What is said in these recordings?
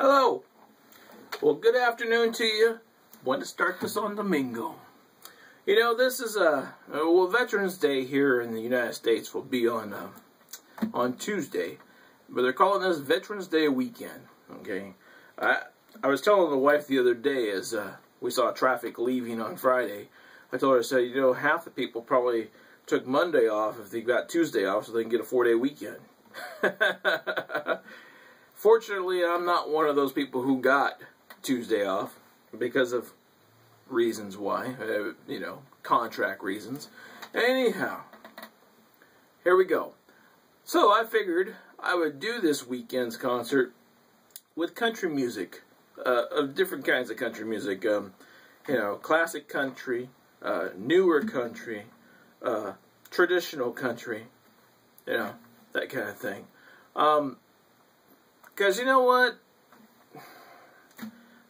Hello. Well, good afternoon to you. Want to start this on Domingo. You know, this is Veterans Day here in the United States will be on Tuesday, but they're calling this Veterans Day weekend. Okay, I was telling the wife the other day as we saw traffic leaving on Friday. I told her, I said, you know, half the people probably took Monday off if they got Tuesday off so they can get a 4-day weekend. Fortunately, I'm not one of those people who got Tuesday off because of reasons why, you know, contract reasons. Anyhow, here we go. So I figured I would do this weekend's concert with country music, of different kinds of country music, you know, classic country, newer country, traditional country, you know, that kind of thing. Because you know what?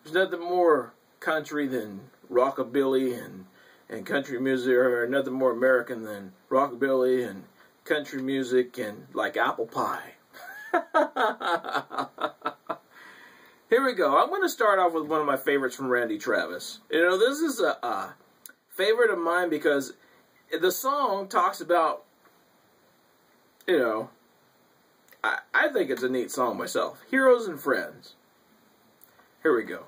There's nothing more country than rockabilly and country music, or nothing more American than rockabilly and country music and like apple pie. Here we go. I'm going to start off with one of my favorites from Randy Travis. You know, this is a favorite of mine because the song talks about, you know, I think it's a neat song myself. Heroes and Friends. Here we go.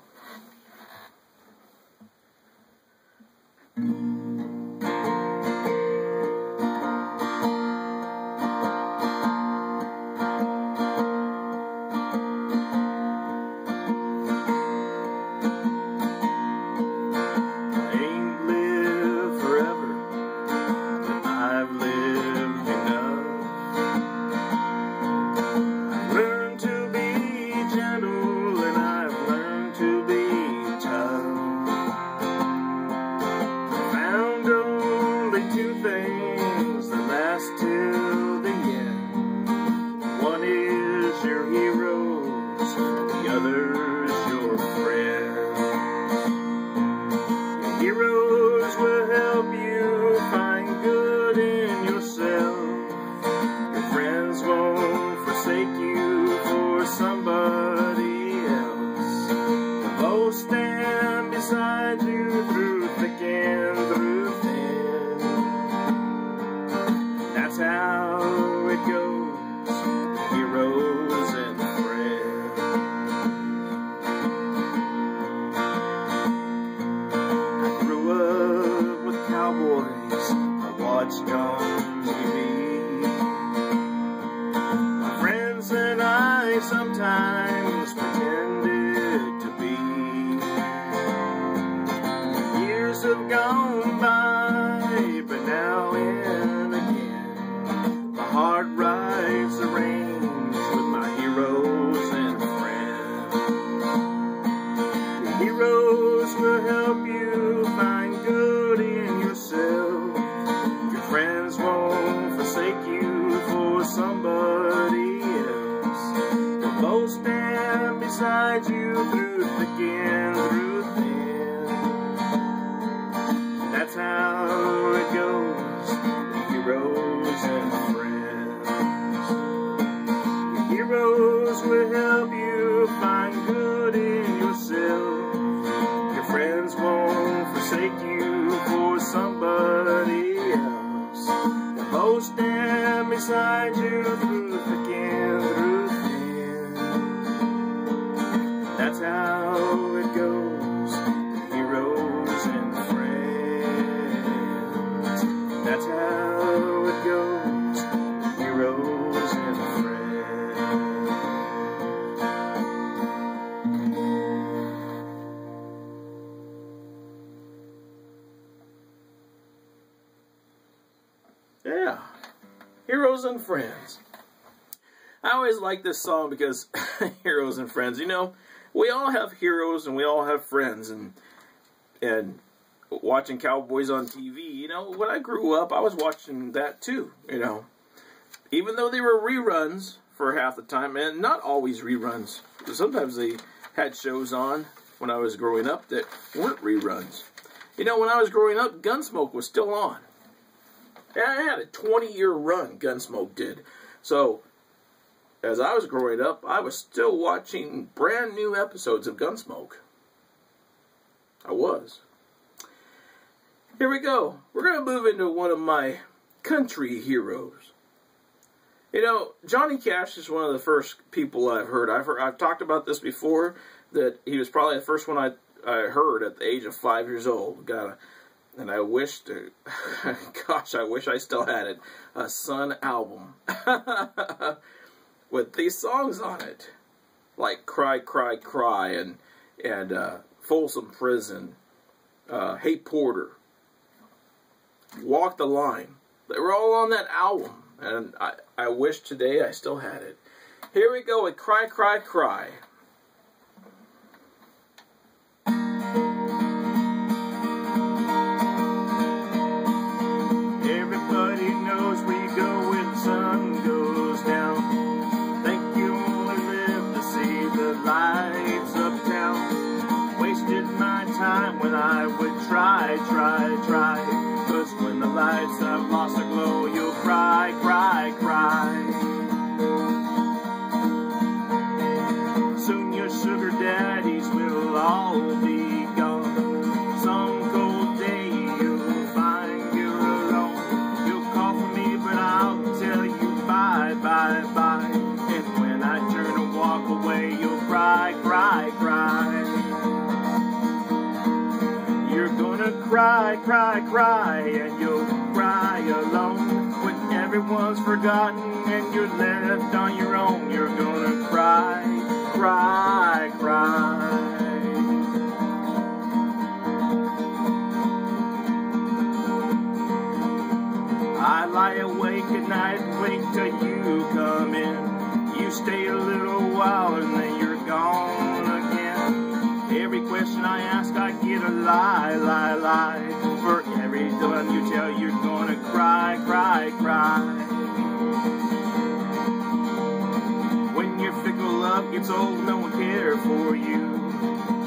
Heroes will help you find good in yourself. Your friends won't forsake you for somebody else. They'll stand beside you through thick and through thin. That's how it goes, heroes and friends. Cowboys I watched on TV. My friends and I sometimes pretended to be. Years have gone by, but now and again my heart rides the range with my heroes and friends. Your heroes will help you find good in yourself. Your friends won't forsake you for somebody else. They'll both stand beside you through thick and through thin. That's how it goes, heroes and friends. Your heroes will help you find good in yourself. Your friends won't forsake you for somebody else. They'll both stand beside you through thick and through thin. That's how it goes, heroes and friends. That's how it goes, heroes and friends. Yeah, Heroes and Friends. I always like this song because Heroes and Friends, you know, we all have heroes and we all have friends, and watching cowboys on TV, you know, when I grew up, I was watching that too, you know. Even though they were reruns for half the time, and not always reruns. Sometimes they had shows on when I was growing up that weren't reruns. You know, when I was growing up, Gunsmoke was still on. Yeah, I had a 20-year run, Gunsmoke did. So, as I was growing up, I was still watching brand new episodes of Gunsmoke. I was. Here we go. We're going to move into one of my country heroes. You know, Johnny Cash is one of the first people I've heard. I've talked about this before, that he was probably the first one I heard at the age of 5 years old. And I wish to, gosh, I wish I still had it, a Sun album with these songs on it, like Cry, Cry, Cry, and Folsom Prison, Hey Porter, Walk the Line. They were all on that album, and I wish today I still had it. Here we go with Cry, Cry, Cry. Everybody knows we go when the sun goes down. Think you only live to see the lights uptown. Wasted my time when I would try. 'Cause when the lights have lost their glow, you'll cry, cry, cry. Soon your sugar daddies will all be gone. Some cold day you'll find you're alone. You'll call for me, but I'll tell you bye, bye, bye. And when I turn and walk away, you'll cry, cry, cry. You're gonna cry, cry, cry, and you'll cry alone. When everyone's forgotten and you're left on your own, you're gonna cry, cry, cry. I lie awake at night and wait till you come in. You stay a little while and then you're gone again. Every question I ask, I get a lie, lie, lie. For every one you tell, you're gonna cry, cry, cry. When your fickle love gets old, no one cares for you.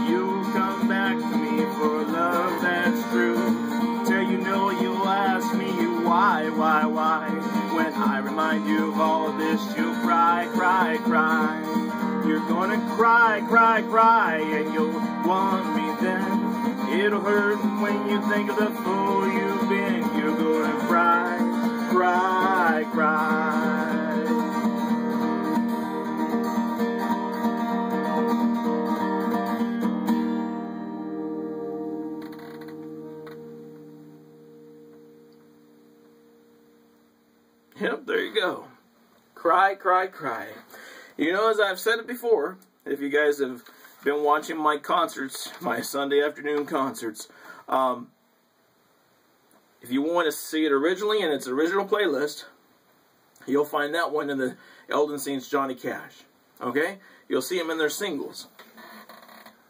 You'll come back to me for love that's true. Till you know you'll ask me why. When I remind you of all this, you'll cry, cry, cry. You're gonna cry, cry, cry, and you'll want me then. It'll hurt when you think of the fool you've been. You're gonna cry, cry, cry. Yep, there you go. Cry, cry, cry. You know, as I've said it before, if you guys have been watching my concerts, my Sunday afternoon concerts, if you want to see it originally in its original playlist, you'll find that one in the Elden Scenes Johnny Cash. Okay? You'll see them in their singles.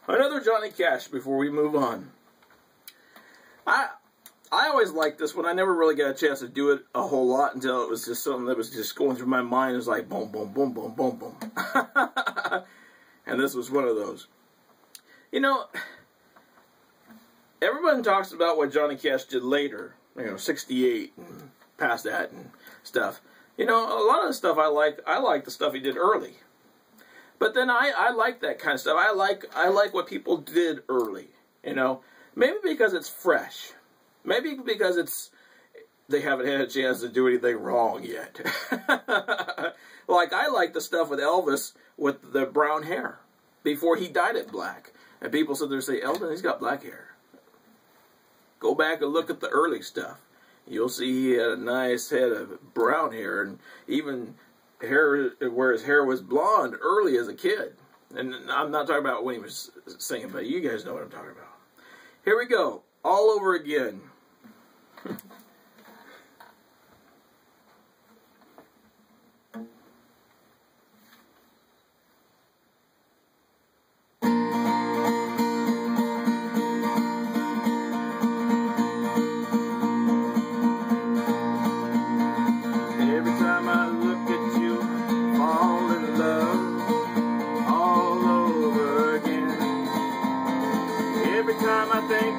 Another Johnny Cash before we move on. I always liked this one. I never really got a chance to do it a whole lot until it was just something that was just going through my mind. It was like boom, boom, boom, boom, boom, boom. And this was one of those. You know, everyone talks about what Johnny Cash did later. You know, 68 and past that and stuff. You know, a lot of the stuff I like the stuff he did early. But then I like that kind of stuff. I like what people did early. You know, maybe because it's fresh. Maybe because they haven't had a chance to do anything wrong yet. Like, I like the stuff with Elvis with the brown hair before he dyed it black. And people sit there and say, Elden, he's got black hair. Go back and look at the early stuff. You'll see he had a nice head of brown hair, and even hair where his hair was blonde early as a kid. And I'm not talking about when he was singing, but you guys know what I'm talking about. Here we go. All over again.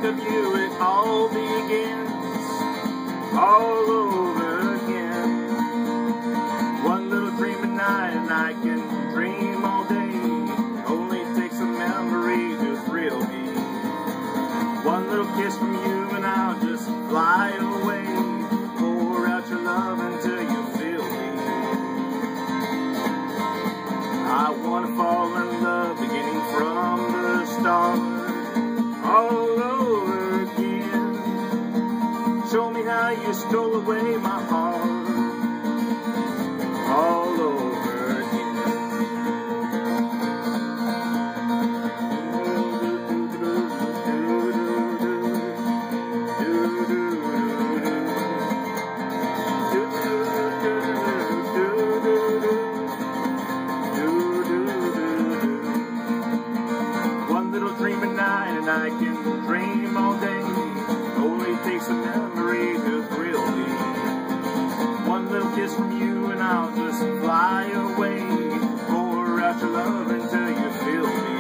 Of you, it all begins all over again. One little dream at night and I fall in love, beginning from the start, all over again. Show me how you stole away my heart, all over again. One little dream at night and I can dream all day. Only takes a memory to thrill me. One little kiss from you and I'll just fly away. Pour out your love until you feel me.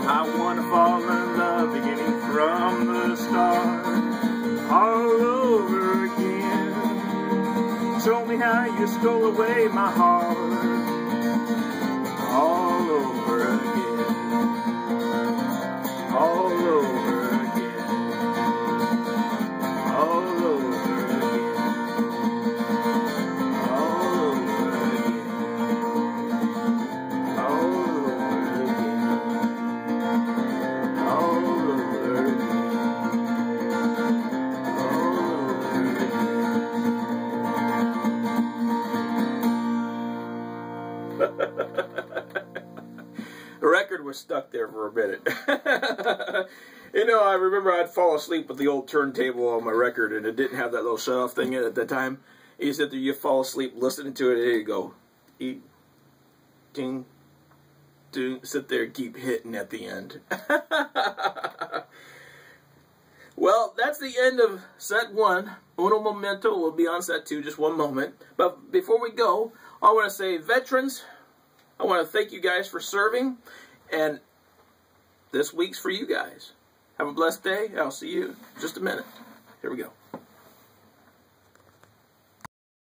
I wanna fall in love, beginning from the start, all over again. Show me how you stole away my heart, all over again, all over again, all over again, all over again, all over again, all over again, The record was stuck there for a minute. You know, I remember I'd fall asleep with the old turntable on my record, and it didn't have that little shut-off thing in it at the time. You sit there, you fall asleep listening to it, and there you go. Eat, ding, ding, sit there and keep hitting at the end. Well, that's the end of set 1. Uno momento. We'll be on set 2, just one moment. But before we go, I want to say, veterans, I want to thank you guys for serving, and this week's for you guys. Have a blessed day. I'll see you in just a minute. Here we go.